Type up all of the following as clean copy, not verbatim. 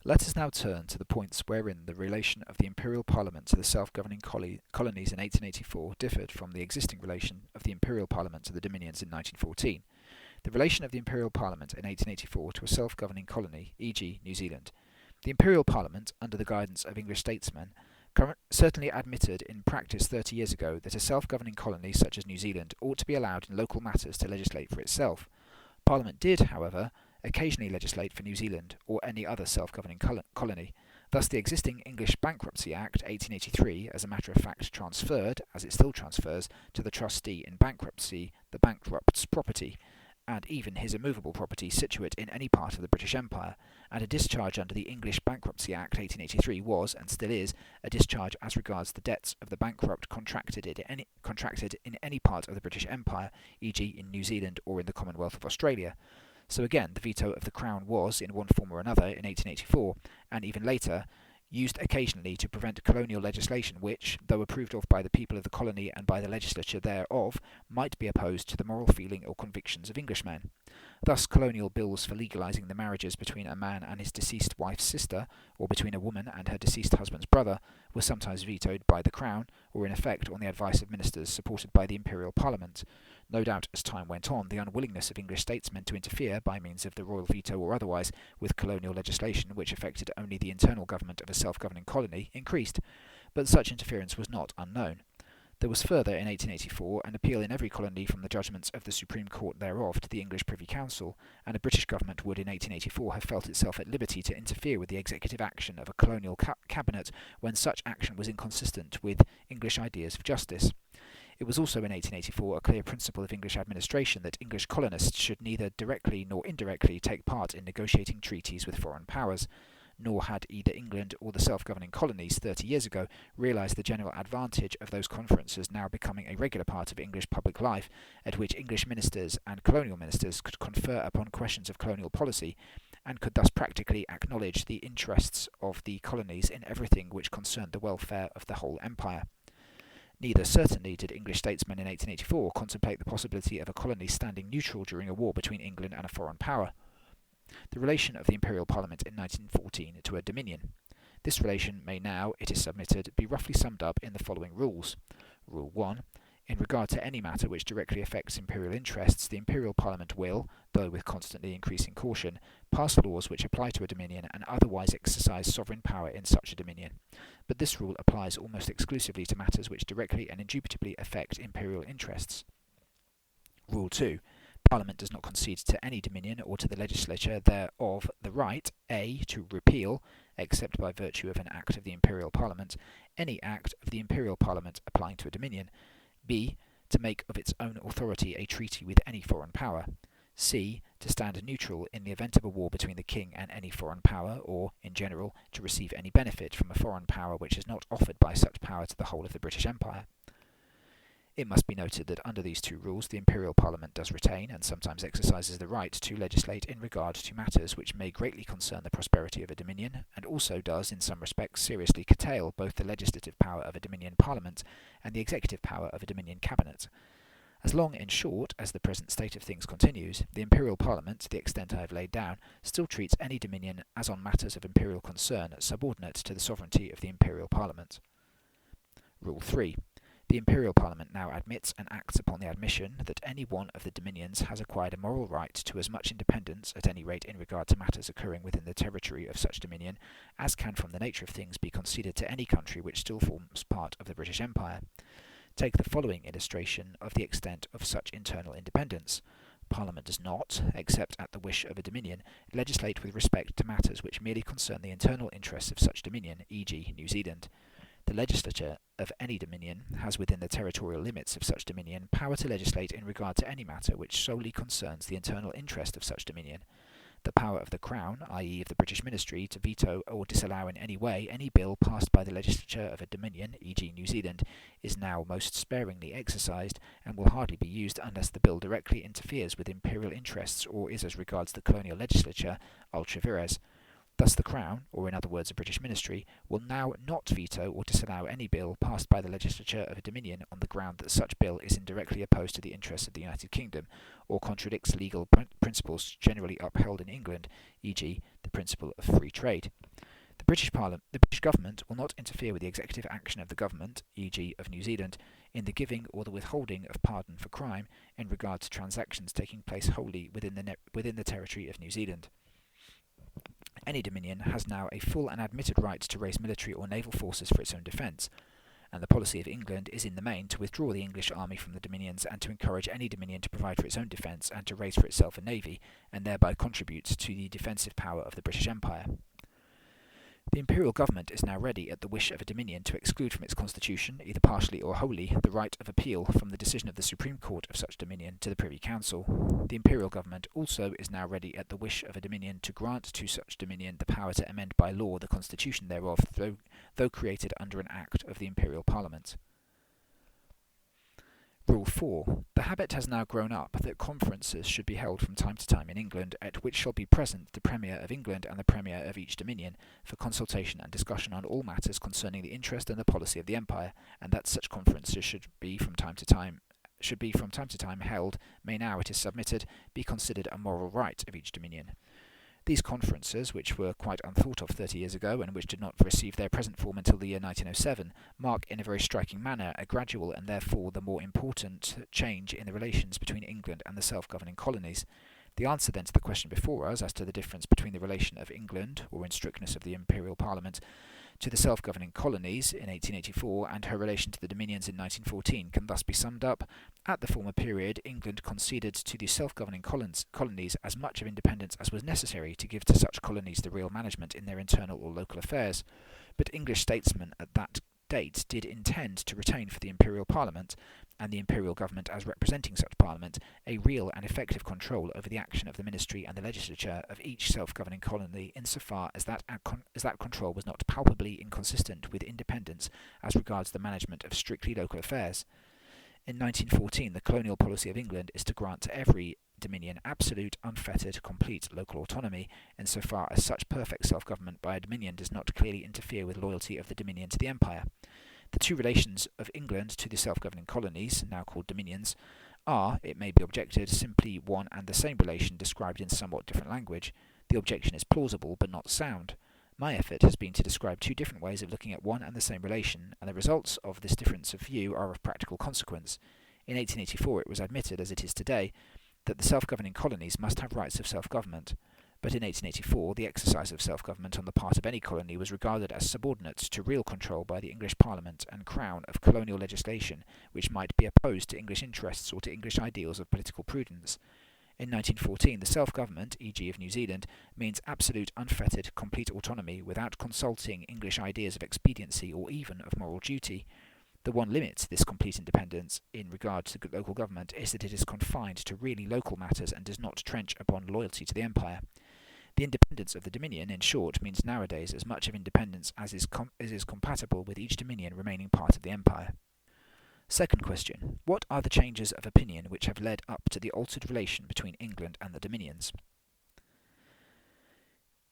Let us now turn to the points wherein the relation of the Imperial Parliament to the self-governing colonies in 1884 differed from the existing relation of the Imperial Parliament to the Dominions in 1914. The relation of the Imperial Parliament in 1884 to a self-governing colony, e.g. New Zealand. The Imperial Parliament, under the guidance of English statesmen, certainly admitted in practice 30 years ago that a self-governing colony such as New Zealand ought to be allowed in local matters to legislate for itself. Parliament did, however, occasionally legislate for New Zealand or any other self-governing colony. Thus the existing English Bankruptcy Act 1883, as a matter of fact transferred, as it still transfers, to the trustee in bankruptcy the bankrupt's property, and even his immovable property situate in any part of the British Empire, and a discharge under the English Bankruptcy Act 1883 was, and still is, a discharge as regards the debts of the bankrupt contracted in any part of the British Empire, e.g. in New Zealand or in the Commonwealth of Australia. So again, the veto of the Crown was, in one form or another, in 1884, and even later, used occasionally to prevent colonial legislation which, though approved of by the people of the colony and by the legislature thereof, might be opposed to the moral feeling or convictions of Englishmen. Thus colonial bills for legalising the marriages between a man and his deceased wife's sister, or between a woman and her deceased husband's brother, were sometimes vetoed by the Crown, or in effect on the advice of ministers supported by the Imperial Parliament. No doubt, as time went on, the unwillingness of English statesmen to interfere, by means of the royal veto or otherwise, with colonial legislation which affected only the internal government of a self-governing colony increased, but such interference was not unknown. There was further, in 1884, an appeal in every colony from the judgments of the Supreme Court thereof to the English Privy Council, and a British government would in 1884 have felt itself at liberty to interfere with the executive action of a colonial cabinet when such action was inconsistent with English ideas of justice. It was also in 1884 a clear principle of English administration that English colonists should neither directly nor indirectly take part in negotiating treaties with foreign powers, nor had either England or the self-governing colonies 30 years ago realised the general advantage of those conferences now becoming a regular part of English public life, at which English ministers and colonial ministers could confer upon questions of colonial policy, and could thus practically acknowledge the interests of the colonies in everything which concerned the welfare of the whole empire. Neither, certainly, did English statesmen in 1884 contemplate the possibility of a colony standing neutral during a war between England and a foreign power. The relation of the Imperial Parliament in 1914 to a dominion. This relation may now, it is submitted, be roughly summed up in the following rules. Rule 1. In regard to any matter which directly affects imperial interests, the Imperial Parliament will, though with constantly increasing caution, pass laws which apply to a dominion and otherwise exercise sovereign power in such a dominion. But this rule applies almost exclusively to matters which directly and indubitably affect imperial interests. Rule 2. Parliament does not concede to any dominion or to the legislature thereof the right, a. to repeal, except by virtue of an act of the Imperial Parliament, any act of the Imperial Parliament applying to a dominion, b. to make of its own authority a treaty with any foreign power, c. to stand neutral in the event of a war between the king and any foreign power, or, in general, to receive any benefit from a foreign power which is not offered by such power to the whole of the British Empire. It must be noted that under these two rules the Imperial Parliament does retain, and sometimes exercises the right to legislate in regard to matters which may greatly concern the prosperity of a dominion, and also does in some respects seriously curtail both the legislative power of a Dominion Parliament and the executive power of a Dominion Cabinet. As long, in short, as the present state of things continues, the Imperial Parliament, to the extent I have laid down, still treats any dominion as on matters of imperial concern subordinate to the sovereignty of the Imperial Parliament. Rule 3. The Imperial Parliament now admits and acts upon the admission that any one of the dominions has acquired a moral right to as much independence, at any rate in regard to matters occurring within the territory of such dominion, as can from the nature of things be conceded to any country which still forms part of the British Empire. Take the following illustration of the extent of such internal independence. Parliament does not, except at the wish of a dominion, legislate with respect to matters which merely concern the internal interests of such dominion, e.g. New Zealand. The legislature of any dominion has within the territorial limits of such dominion power to legislate in regard to any matter which solely concerns the internal interest of such dominion. The power of the Crown, i.e. of the British Ministry, to veto or disallow in any way any bill passed by the legislature of a dominion, e.g. New Zealand, is now most sparingly exercised, and will hardly be used unless the bill directly interferes with imperial interests or is as regards the colonial legislature ultra vires. Thus the Crown, or in other words a British Ministry, will now not veto or disallow any bill passed by the legislature of a dominion on the ground that such bill is indirectly opposed to the interests of the United Kingdom, or contradicts legal principles generally upheld in England, e.g. the principle of free trade. The British government will not interfere with the executive action of the government, e.g. of New Zealand, in the giving or the withholding of pardon for crime in regard to transactions taking place wholly within the territory of New Zealand. Any Dominion has now a full and admitted right to raise military or naval forces for its own defence, and the policy of England is in the main to withdraw the English army from the Dominions and to encourage any Dominion to provide for its own defence and to raise for itself a navy, and thereby contribute to the defensive power of the British Empire. The Imperial Government is now ready, at the wish of a Dominion, to exclude from its constitution, either partially or wholly, the right of appeal from the decision of the Supreme Court of such Dominion to the Privy Council. The Imperial Government also is now ready, at the wish of a Dominion, to grant to such Dominion the power to amend by law the constitution thereof, though created under an Act of the Imperial Parliament. Rule 4. The habit has now grown up that conferences should be held from time to time in England, at which shall be present the Premier of England and the Premier of each Dominion, for consultation and discussion on all matters concerning the interest and the policy of the Empire, and that such conferences should be from time to time held, may now, it is submitted, be considered a moral right of each Dominion. These conferences, which were quite unthought of 30 years ago, and which did not receive their present form until the year 1907, mark in a very striking manner a gradual and therefore the more important change in the relations between England and the self-governing colonies. The answer then to the question before us as to the difference between the relation of England, or in strictness of the Imperial Parliament, to the self-governing colonies in 1884 and her relation to the Dominions in 1914 can thus be summed up. At the former period, England conceded to the self-governing colonies as much of independence as was necessary to give to such colonies the real management in their internal or local affairs, but English statesmen at that date did intend to retain for the Imperial Parliament, and the Imperial Government as representing such Parliament, a real and effective control over the action of the Ministry and the Legislature of each self-governing colony insofar as that control was not palpably inconsistent with independence as regards the management of strictly local affairs. In 1914, the colonial policy of England is to grant to every Dominion absolute, unfettered, complete local autonomy, insofar as such perfect self-government by a Dominion does not clearly interfere with loyalty of the Dominion to the Empire. The two relations of England to the self-governing colonies, now called Dominions, are, it may be objected, simply one and the same relation described in somewhat different language. The objection is plausible but not sound. My effort has been to describe two different ways of looking at one and the same relation, and the results of this difference of view are of practical consequence. In 1884 it was admitted, as it is today, that the self-governing colonies must have rights of self-government, but in 1884 the exercise of self-government on the part of any colony was regarded as subordinate to real control by the English Parliament and Crown of colonial legislation which might be opposed to English interests or to English ideals of political prudence. In 1914 the self-government, e.g. of New Zealand, means absolute, unfettered, complete autonomy without consulting English ideas of expediency or even of moral duty. The one limit to this complete independence in regard to local government is that it is confined to really local matters and does not trench upon loyalty to the Empire. The independence of the Dominion, in short, means nowadays as much of independence as is compatible with each Dominion remaining part of the Empire. Second question. What are the changes of opinion which have led up to the altered relation between England and the Dominions?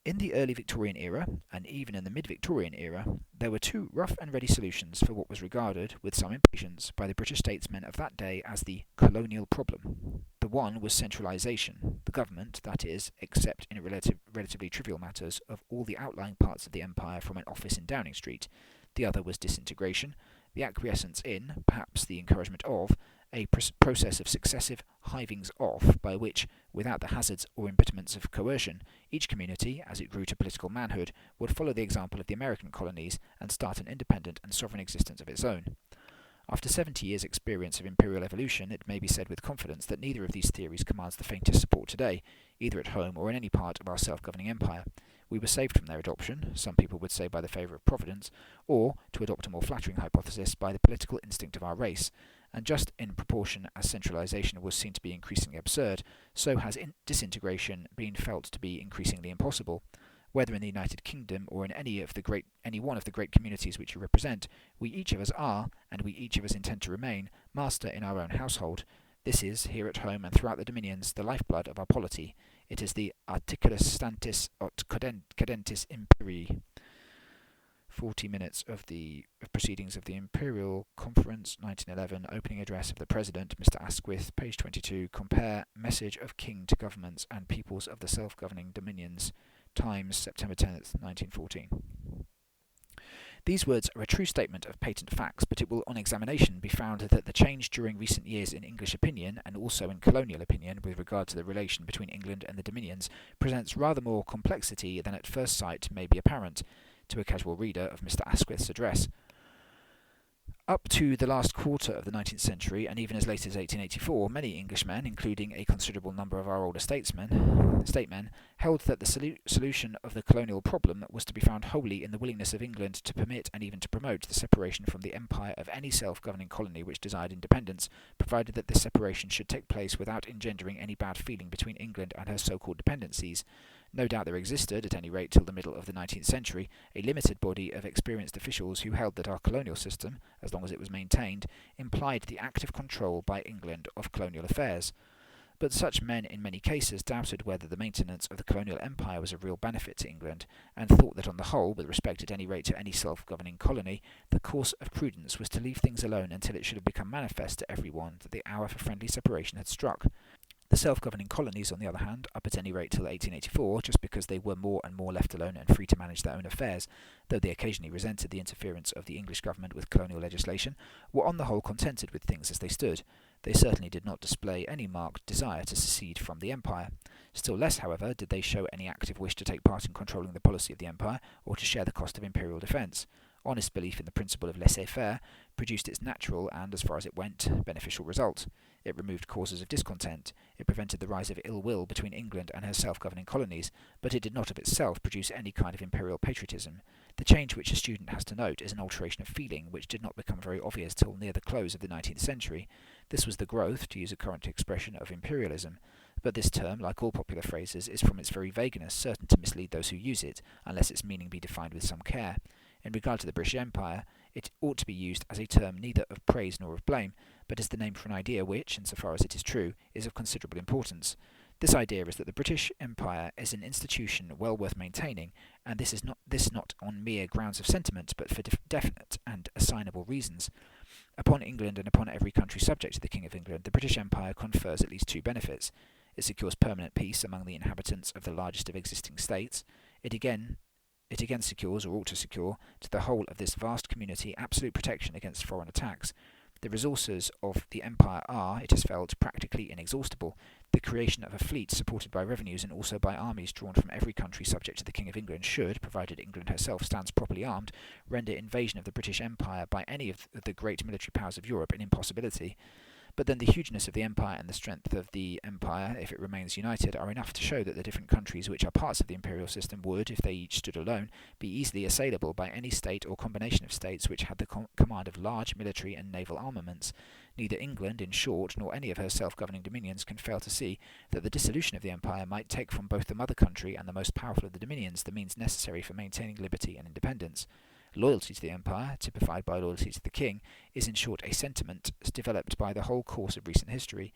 In the early Victorian era, and even in the mid-Victorian era, there were two rough and ready solutions for what was regarded, with some impatience, by the British statesmen of that day as the colonial problem. The one was centralisation, the government, that is, except in relatively trivial matters, of all the outlying parts of the empire from an office in Downing Street. The other was disintegration, the acquiescence in, perhaps the encouragement of, a process of successive hivings off by which, without the hazards or impediments of coercion, each community, as it grew to political manhood, would follow the example of the American colonies and start an independent and sovereign existence of its own. After 70 years' experience of imperial evolution, it may be said with confidence that neither of these theories commands the faintest support today, either at home or in any part of our self-governing empire. We were saved from their adoption, some people would say by the favour of Providence, or, to adopt a more flattering hypothesis, by the political instinct of our race, and just in proportion as centralisation was seen to be increasingly absurd, so has disintegration been felt to be increasingly impossible. Whether in the United Kingdom or in any one of the great communities which you represent, we each of us are, and we each of us intend to remain, master in our own household. This is, here at home and throughout the dominions, the lifeblood of our polity. It is the articulus stantis aut cadentis imperii. 40 minutes of proceedings of the Imperial Conference, 1911, opening address of the President, Mr. Asquith, page 22, compare Message of King to Governments and Peoples of the Self-Governing Dominions, Times, September 10th, 1914. These words are a true statement of patent facts, but it will on examination be found that the change during recent years in English opinion, and also in colonial opinion with regard to the relation between England and the Dominions, presents rather more complexity than at first sight may be apparent to a casual reader of Mr. Asquith's address. Up to the last quarter of the 19th century, and even as late as 1884, many Englishmen, including a considerable number of our older statesmen, held that the solution of the colonial problem was to be found wholly in the willingness of England to permit and even to promote the separation from the empire of any self-governing colony which desired independence, provided that this separation should take place without engendering any bad feeling between England and her so-called dependencies. No doubt there existed, at any rate till the middle of the 19th century, a limited body of experienced officials who held that our colonial system, as long as it was maintained, implied the active control by England of colonial affairs. But such men in many cases doubted whether the maintenance of the colonial empire was a real benefit to England, and thought that on the whole, with respect at any rate to any self-governing colony, the course of prudence was to leave things alone until it should have become manifest to every one that the hour for friendly separation had struck. The self-governing colonies, on the other hand, up at any rate till 1884, just because they were more and more left alone and free to manage their own affairs, though they occasionally resented the interference of the English government with colonial legislation, were on the whole contented with things as they stood. They certainly did not display any marked desire to secede from the empire. Still less, however, did they show any active wish to take part in controlling the policy of the empire, or to share the cost of imperial defence. Honest belief in the principle of laissez-faire produced its natural and, as far as it went, beneficial result. It removed causes of discontent, it prevented the rise of ill will between England and her self-governing colonies, but it did not of itself produce any kind of imperial patriotism. The change which a student has to note is an alteration of feeling which did not become very obvious till near the close of the 19th century. This was the growth, to use a current expression, of imperialism. But this term, like all popular phrases, is from its very vagueness certain to mislead those who use it, unless its meaning be defined with some care. In regard to the British Empire, it ought to be used as a term neither of praise nor of blame, but as the name for an idea which, insofar as it is true, is of considerable importance. This idea is that the British Empire is an institution well worth maintaining, and this not on mere grounds of sentiment, but for definite and assignable reasons. Upon England and upon every country subject to the King of England, the British Empire confers at least two benefits. It secures permanent peace among the inhabitants of the largest of existing states. It again secures, or ought to secure, to the whole of this vast community absolute protection against foreign attacks. The resources of the empire are, it is felt, practically inexhaustible. The creation of a fleet supported by revenues and also by armies drawn from every country subject to the King of England should, provided England herself stands properly armed, render invasion of the British Empire by any of the great military powers of Europe an impossibility. But then the hugeness of the empire and the strength of the empire, if it remains united, are enough to show that the different countries which are parts of the imperial system would, if they each stood alone, be easily assailable by any state or combination of states which had the command of large military and naval armaments. Neither England, in short, nor any of her self-governing dominions can fail to see that the dissolution of the empire might take from both the mother country and the most powerful of the dominions the means necessary for maintaining liberty and independence. Loyalty to the empire, typified by loyalty to the king, is in short a sentiment developed by the whole course of recent history.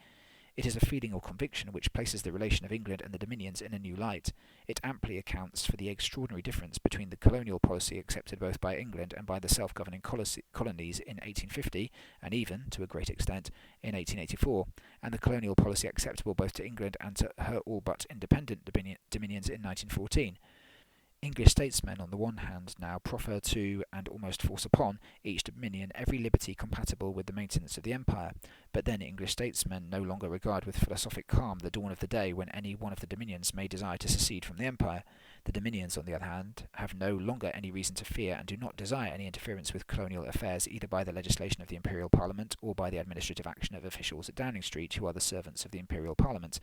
It is a feeling or conviction which places the relation of England and the dominions in a new light. It amply accounts for the extraordinary difference between the colonial policy accepted both by England and by the self-governing colonies in 1850, and even, to a great extent, in 1884, and the colonial policy acceptable both to England and to her all but independent dominions in 1914. English statesmen on the one hand now proffer to, and almost force upon, each dominion every liberty compatible with the maintenance of the empire, but then English statesmen no longer regard with philosophic calm the dawn of the day when any one of the dominions may desire to secede from the empire. The dominions, on the other hand, have no longer any reason to fear and do not desire any interference with colonial affairs either by the legislation of the Imperial Parliament or by the administrative action of officials at Downing Street who are the servants of the Imperial Parliament.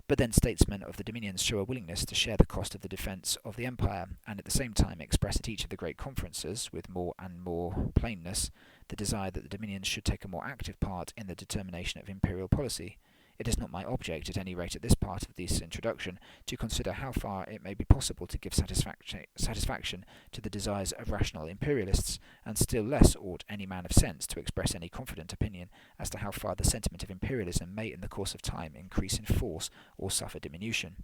But then statesmen of the dominions show a willingness to share the cost of the defence of the empire, and at the same time express at each of the great conferences, with more and more plainness, the desire that the dominions should take a more active part in the determination of imperial policy. It is not my object, at any rate at this part of this introduction, to consider how far it may be possible to give satisfaction to the desires of rational imperialists, and still less ought any man of sense to express any confident opinion as to how far the sentiment of imperialism may in the course of time increase in force or suffer diminution.